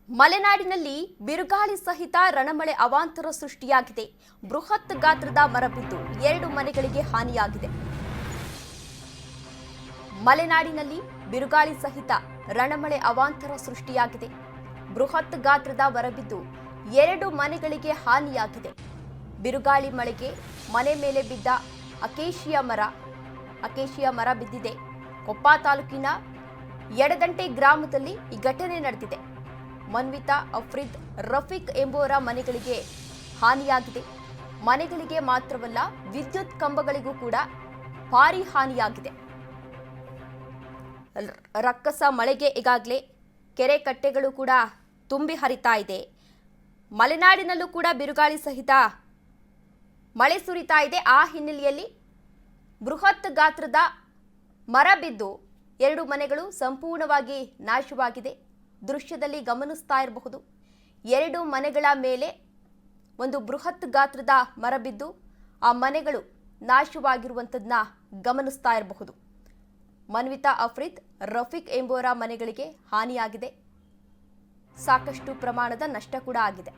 ಮಲೆನಾಡಿನಲ್ಲಿ ಬಿರುಗಾಳಿ ಸಹಿತ ರಣಮಳೆ ಅವಾಂತರ ಸೃಷ್ಟಿಯಾಗಿದೆ. ಬೃಹತ್ ಗಾತ್ರದ ಮರ ಬಿದ್ದು 2 ಮನೆಗಳಿಗೆ ಹಾನಿಯಾಗಿದೆ. ಮಲೆನಾಡಿನಲ್ಲಿ ಬಿರುಗಾಳಿ ಸಹಿತ ರಣಮಳೆ ಅವಾಂತರ ಸೃಷ್ಟಿಯಾಗಿದೆ. ಬೃಹತ್ ಗಾತ್ರದ ಮರ ಬಿದ್ದು 2 ಮನೆಗಳಿಗೆ ಹಾನಿಯಾಗಿದೆ. ಬಿರುಗಾಳಿ ಮಳೆಗೆ ಮನೆ ಮೇಲೆ ಬಿದ್ದ ಅಕೇಶಿಯಾ ಮರ ಬಿದ್ದಿದೆ. ಕೊಪ್ಪ ತಾಲೂಕಿನ ಯಡದಂಟೆ ಗ್ರಾಮದಲ್ಲಿ ಈ ಘಟನೆ ನಡೆದಿದೆ. ಮನ್ವಿತಾ, ಅಫ್ರೀದ್, ರಫೀಕ್ ಎಂಬುವರ ಮನೆಗಳಿಗೆ ಹಾನಿಯಾಗಿದೆ. ಮನೆಗಳಿಗೆ ಮಾತ್ರವಲ್ಲ, ವಿದ್ಯುತ್ ಕಂಬಗಳಿಗೂ ಕೂಡ ಭಾರಿ ಹಾನಿಯಾಗಿದೆ. ರಕ್ಕಸ ಮಳೆಗೆ ಈಗಾಗಲೇ ಕೆರೆ ಕಟ್ಟೆಗಳು ಕೂಡ ತುಂಬಿ ಹರಿತಾ ಇದೆ. ಮಲೆನಾಡಿನಲ್ಲೂ ಕೂಡ ಬಿರುಗಾಳಿ ಸಹಿತ ಮಳೆ ಸುರಿತಾ ಇದೆ. ಆ ಹಿನ್ನೆಲೆಯಲ್ಲಿ ಬೃಹತ್ ಗಾತ್ರದ ಮರ ಬಿದ್ದು 2 ಮನೆಗಳು ಸಂಪೂರ್ಣವಾಗಿ ನಾಶವಾಗಿದೆ. ದೃಶ್ಯದಲ್ಲಿ ಗಮನಿಸ್ತಾ ಇರಬಹುದು. 2 ಮನೆಗಳ ಮೇಲೆ ಒಂದು ಬೃಹತ್ ಗಾತ್ರದ ಮರ ಬಿದ್ದು ಆ ಮನೆಗಳು ನಾಶವಾಗಿರುವಂಥದ್ದನ್ನ ಗಮನಿಸ್ತಾ ಇರಬಹುದು. ಮನ್ವಿತಾ, ಅಫ್ರೀದ್, ರಫೀಕ್ ಎಂಬುವರ ಮನೆಗಳಿಗೆ ಹಾನಿಯಾಗಿದೆ. ಸಾಕಷ್ಟು ಪ್ರಮಾಣದ ನಷ್ಟ ಕೂಡ ಆಗಿದೆ.